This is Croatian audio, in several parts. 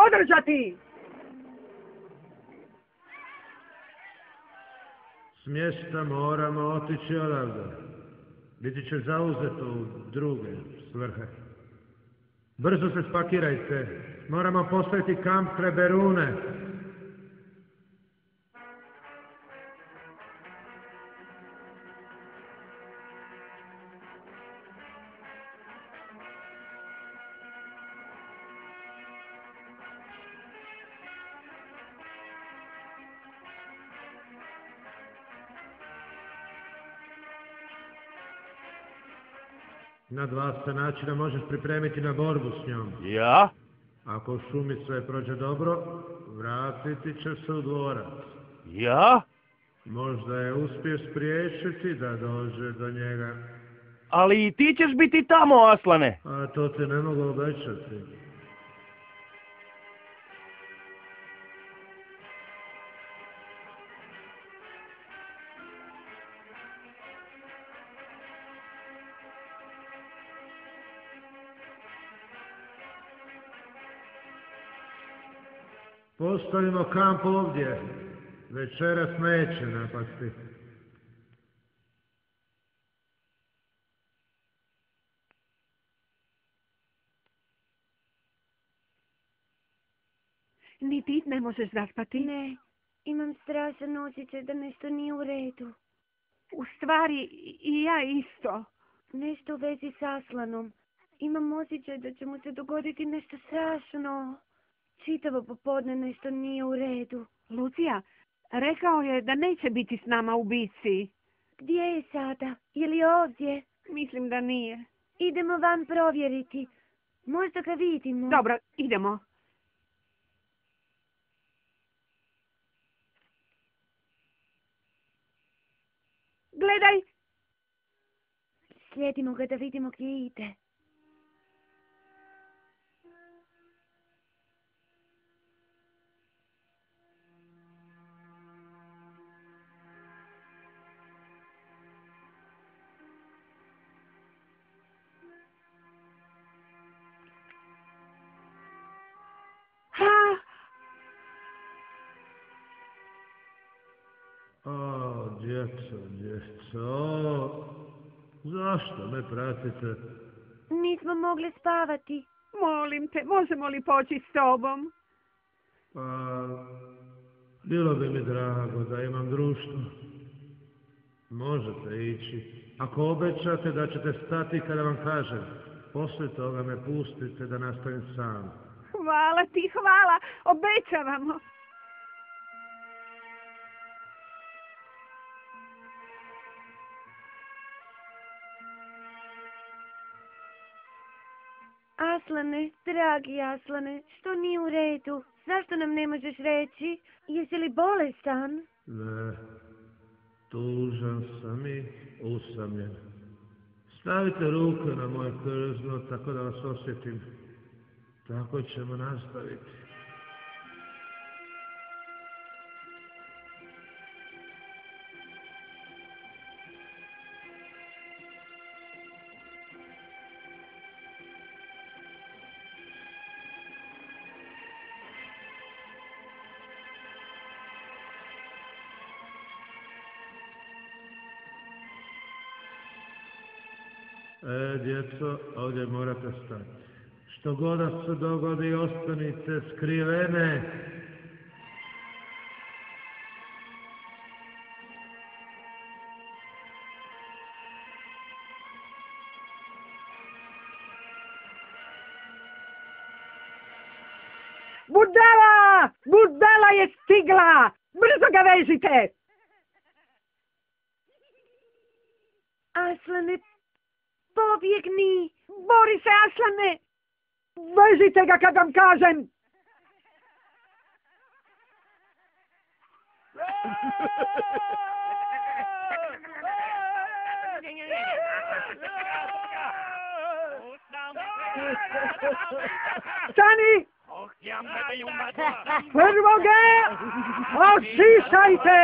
održati. S mjesta moramo otići odavde. Biti će zauzeto u druge svrhe. Brzo se spakirajte. Moramo postaviti kamp kraj Berune. Na 2 se načina možeš pripremiti na borbu s njom. Ja? Ako u šumi sve prođe dobro, vratiti će se u dvorac. Ja? Možda je uspio spriječiti da dođe do njega. Ali i ti ćeš biti tamo, Aslane. A to ti ne mogu obećati. Postavimo kamp ovdje. Večeras neće napasti. Ni ti ne možeš zaspati. Ne, imam strašan osjećaj da nešto nije u redu. U stvari, i ja isto. Nešto u vezi s Aslanom. Imam osjećaj da će mu se dogoditi nešto strašno. Čitavo popodne nešto nije u redu. Lucija, rekao je da neće biti s nama u bici. Gdje je sada? Je li ovdje? Mislim da nije. Idemo van provjeriti. Možda ga vidimo. Dobro, idemo. Gledaj! Slijedimo ga da vidimo gdje ide. O, djeco, zašto me pratite? Nismo mogli spavati. Molim te, možemo li poći s tobom? Pa, bilo bi mi drago da imam društvo. Možete ići. Ako obećate da ćete stati kada vam kažem, poslije toga me pustite da nastavim sam. Hvala ti, hvala, obećavamo. Aslane, dragi Aslane, što nije u redu? Zašto nam ne možeš reći? Jesi li bolestan? Ne, tužan sam i usamljen. Stavite ruke na moje krzno tako da vas osjetim. Tako ćemo nastaviti. Djeco, ovdje morate stati. Što god da se dogodi, ostanite skrivene. Budala! Budala je stigla! Brzo ga vežite! Aslane, pobjegni! Bori se, Aslane! Vežite ga kad vam kažem! Stani! Prvo ga ošišajte!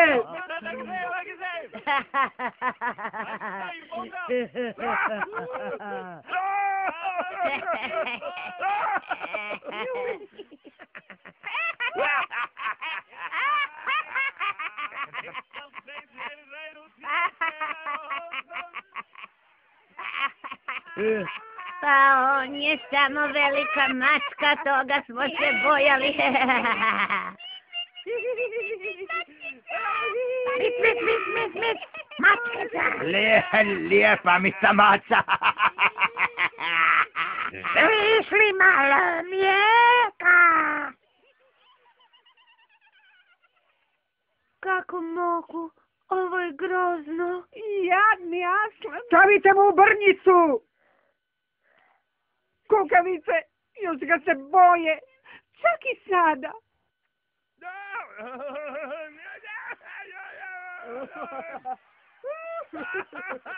Pa on je samo velika mačka, toga smo se bojali. Mit, mačkica. Lijepa mi ta maca. Želiš li malo mlijeka? Kako mogu? Ovo je grozno. Jadni Aslan. Stavite mu u brnjicu. Kukavice, još ga se boje. Čak i sada.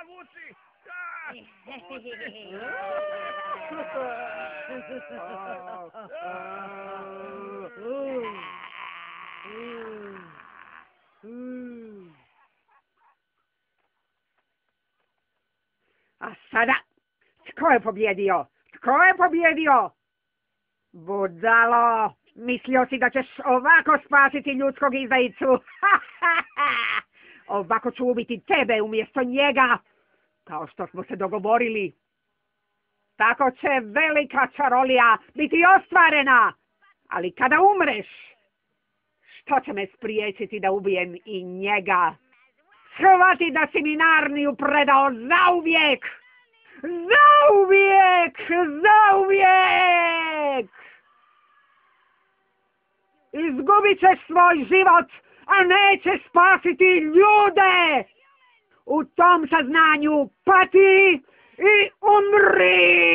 Vuci! A sada, tko je pobjedio? Tko je pobjedio? Budalo, mislio si da ćeš ovako spasiti ljudskog izdajicu? Ovako ću ubiti tebe umjesto njega, kao što smo se dogovorili. Tako će velika čarolija biti ostvarena. Ali kada umreš, što će me spriječiti da ubijem i njega? Shvati da si mi Narniju predao zauvijek! Zauvijek! Zauvijek! Izgubit ćeš svoj život, a nećeš spasiti ljude! U tom saznanju pati i umri!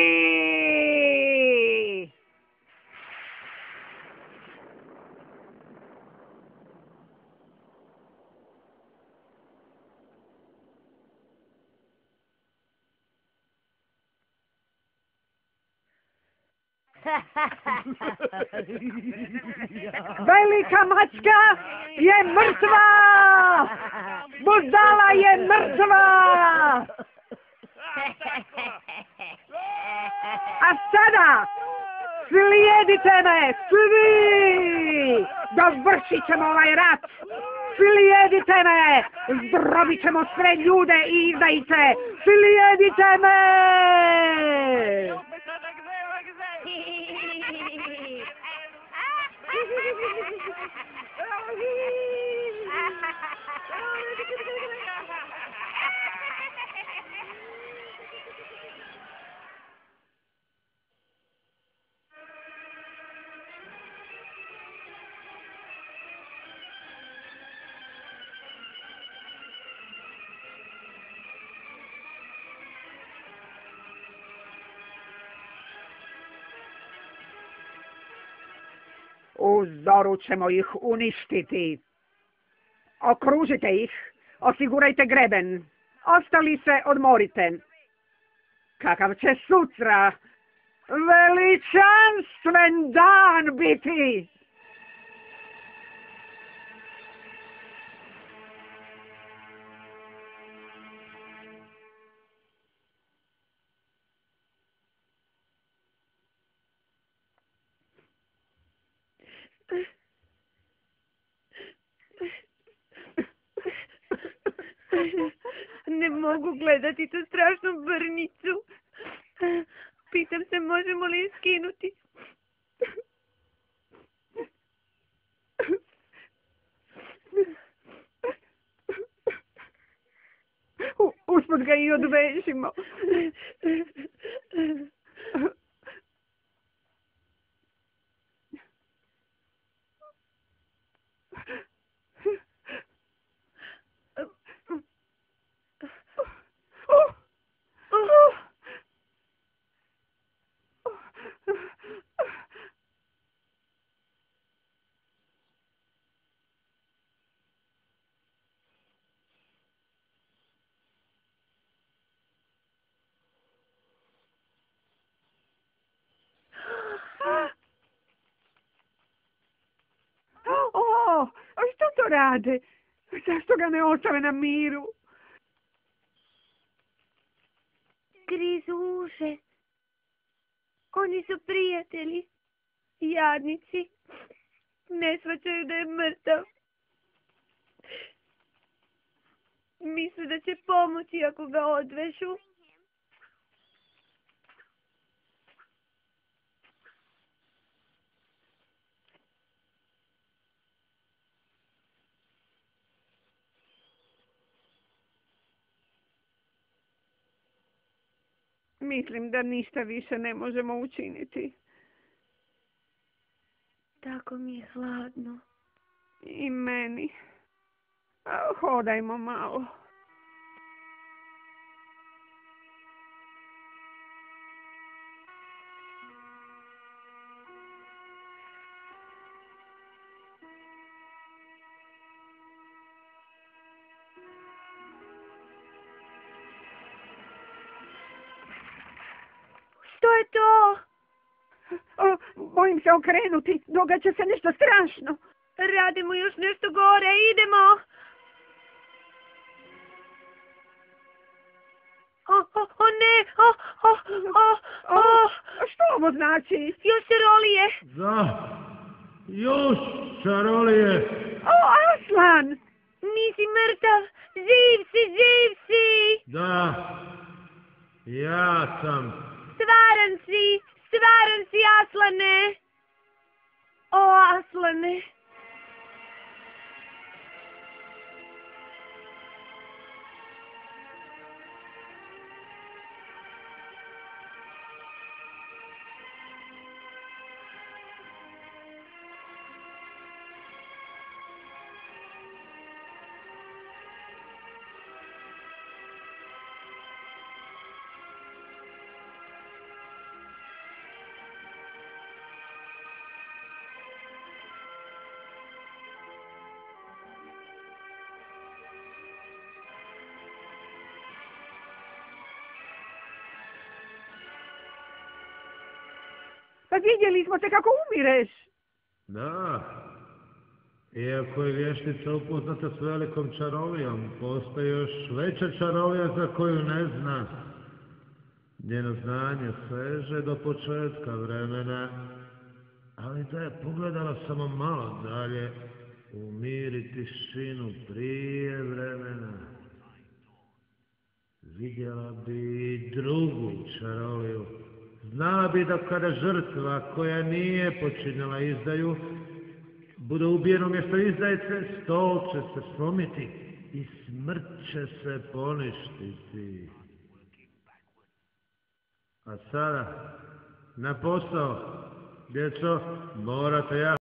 Velika mačka je mrtva! Budala je mrtva! A sada slijedite me svi! Dovršit ćemo ovaj rat! Slijedite me! Zdrobit ćemo sve ljude i izdajice! Slijedite me! U zoru ćemo ih uništiti. Okružite ih, osigurajte greben. Ostali se odmorite. Kakav će sutra veličanstven dan biti! Ne mogu gledati tu strašnu brnicu. Pitam se, možemo li je skinuti? Usput ga i odvežimo. A što to rade? Zašto ga ne ostave na miru? Grizu uše. Oni su prijatelji. Jadnici. Ne shvaćaju da je mrtav. Misle da će pomoći ako ga odvežu. Mislim da ništa više ne možemo učiniti. Tako mi je hladno. I meni. Hodajmo malo. Što je to? Bojim se okrenuti. Događa se nešto strašno. Radimo još nešto gore, idemo! O ne! Što ovo znači? Još čarolije! Da, još čarolije! Aslan! Nisi mrtav! Živ si, živ si! Da, ja sam. Stvaran si, Aslane! O, Aslane! Pa vidjeli smo te kako umireš. Da, iako je vještica upoznata s velikom čarolijom, postoji još veća čarolija za koju ne zna. Njeno znanje seže do početka vremena, ali da je pogledala samo malo dalje, u mir i tišinu prije vremena, vidjela bi drugu čaroliju. Znala bi da kada žrtva koja nije počinila izdaju bude ubijena umjesto izdajice, stol će se slomiti i smrt će se poništiti. A sada, na posao, djeco, morate jako